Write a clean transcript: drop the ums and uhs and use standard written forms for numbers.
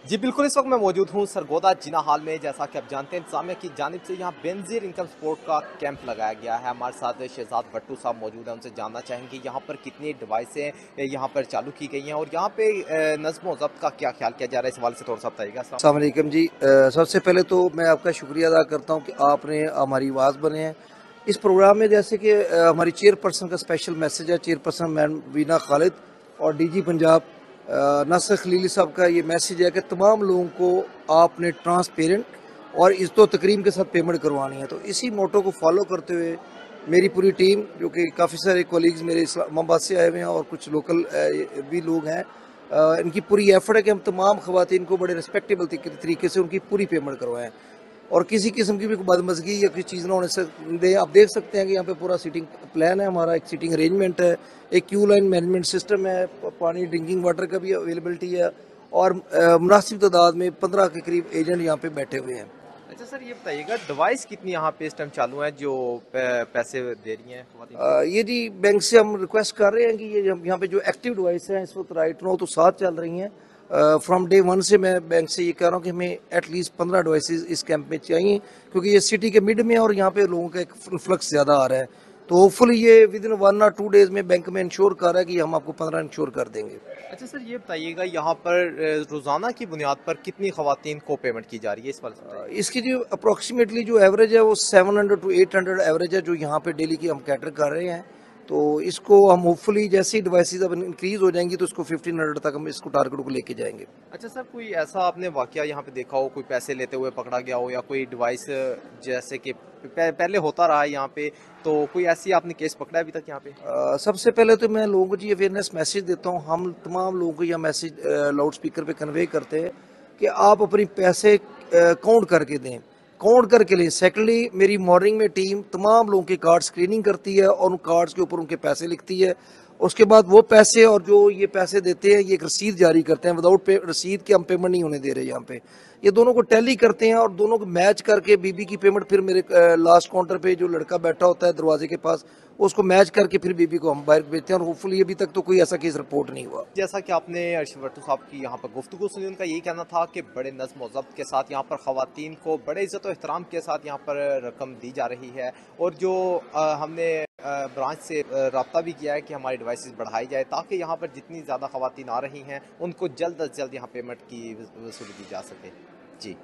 जी बिल्कुल, इस वक्त मैं मौजूद हूँ सरगोदा जिना हॉल में। जैसा कि आप जानते हैं, इंतजामिया की जानिब से यहाँ बेनजीर इनकम सपोर्ट का कैंप लगाया गया है। हमारे साथ शहजाद भट्टू साहब मौजूद हैं, उनसे जानना चाहेंगे यहाँ पर कितनी डिवाइसें यहाँ पर चालू की गई हैं और यहाँ पे नज़्म व ज़ब्त का क्या ख्याल किया जा रहा है, इस हवाले से थोड़ा सा बताइएगा। अस्सलाम वालेकुम जी। सबसे पहले तो मैं आपका शुक्रिया अदा करता हूँ कि आपने हमारी आवाज़ बने हैं इस प्रोग्राम में। जैसे कि हमारी चेयरपर्सन का स्पेशल मैसेज है, चेयरपर्सन मैम वीना खालिद और डीजी पंजाब नासिर खलीली साहब का ये मैसेज है कि तमाम लोगों को आपने ट्रांसपेरेंट और इज़्ज़त तकरीम के साथ पेमेंट करवानी है। तो इसी मोटो को फॉलो करते हुए मेरी पूरी टीम, जो कि काफ़ी सारे कोलीग्स मेरे इस्लामाबाद से आए हुए हैं और कुछ लोकल भी लोग हैं, इनकी पूरी एफर्ट है कि हम तमाम ख़वातीन को बड़े रिस्पेक्टेबल तरीके से उनकी पूरी पेमेंट करवाएं और किसी किस्म की भी कोई बदमज़गी या किसी चीज़ ना होने से दे। आप देख सकते हैं कि यहाँ पे पूरा सीटिंग प्लान है हमारा, एक सीटिंग अरेंजमेंट है, एक क्यू लाइन मैनेजमेंट सिस्टम है, पानी ड्रिंकिंग वाटर का भी अवेलेबिलिटी है और मुनासिब तादाद में 15 के करीब एजेंट यहाँ पे बैठे हुए हैं। अच्छा सर, ये बताइएगा डिवाइस कितनी यहाँ पे इस टाइम चालू हैं जो पैसे दे रही हैं ख़वातीन को? ये जी बैंक से हम रिक्वेस्ट कर रहे हैं कि ये यहाँ पे जो एक्टिव डिवाइस हैं इस वक्त राइट नो तो 7 चल रही हैं। फ्रॉम डे 1 से मैं बैंक से ये कह रहा हूँ कि हमें एटलीस्ट 15 डिवाइसेस इस कैंप में चाहिए, क्योंकि ये सिटी के मिड में है और यहाँ पे लोगों का एक फ्लक्स ज़्यादा आ रहा है। तो होपफुली ये विद इन 1 और 2 डेज में बैंक में इंश्योर कर रहा है कि हम आपको 15 इंश्योर कर देंगे। अच्छा सर, ये बताइएगा यहाँ पर रोज़ाना की बुनियाद पर कितनी ख़वातीन को पेमेंट की जा रही है, इस बारे में बताइए। इसकी जो अप्रोक्सीमेटली जो एवरेज है वो 700 to 800 एवरेज है जो यहाँ पे डेली की हम कैटर कर रहे हैं। तो इसको हम होपफुली जैसे ही डिवाइसेस अब इंक्रीज हो जाएंगी तो इसको 1500 तक हम इसको टारगेट को लेके जाएंगे। अच्छा सर, कोई ऐसा आपने वाकया यहाँ पे देखा हो, कोई पैसे लेते हुए पकड़ा गया हो या कोई डिवाइस जैसे कि पहले होता रहा है यहाँ पे, तो कोई ऐसी आपने केस पकड़ा है अभी तक यहाँ पे? सबसे पहले तो मैं लोगों को जी अवेयरनेस मैसेज देता हूँ। हम तमाम लोगों को यह मैसेज लाउड स्पीकर पे कन्वे करते हैं कि आप अपने पैसे काउंट करके दें, काउंट करके लें। सेकेंडली, मेरी मॉर्निंग में टीम तमाम लोगों के कार्ड स्क्रीनिंग करती है और उन कार्ड्स के ऊपर उनके पैसे लिखती है। उसके बाद वो पैसे और जो ये पैसे देते हैं ये एक रसीद जारी करते हैं। विदाउट रसीद के हम पेमेंट नहीं होने दे रहे यहाँ पे। ये दोनों को टैली करते हैं और दोनों को मैच करके बीबी की पेमेंट फिर मेरे लास्ट काउंटर पे जो लड़का बैठा होता है दरवाजे के पास, उसको मैच करके फिर बीबी को हम बाहर भेजते हैं और होपफुली अभी तक तो कोई ऐसा केस रिपोर्ट नहीं हुआ। जैसा कि आपने अर्शद भट्टू साहब की यहाँ पर गुफ्तगू सुनी, उनका यही कहना था कि बड़े नज़्म व ज़ब्त के साथ यहाँ पर ख़वातीन को बड़े इज़्ज़त व एहतराम के साथ यहाँ पर रकम दी जा रही है और जो हमने ब्रांच से रब्ता भी किया है कि हमारी डिवाइसेस बढ़ाई जाए ताकि यहाँ पर जितनी ज़्यादा ख़वातीन आ रही हैं उनको जल्द अज जल्द यहाँ पेमेंट की वसूली की जा सके। जी।